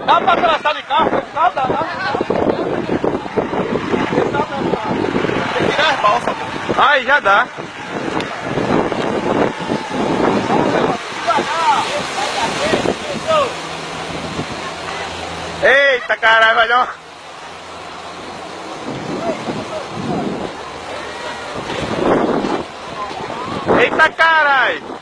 Dá pra atravessar de carro? Dá. Tem que tirar as balsas. Aí, já dá. Eita, caralho, vai dar Eita, caralho!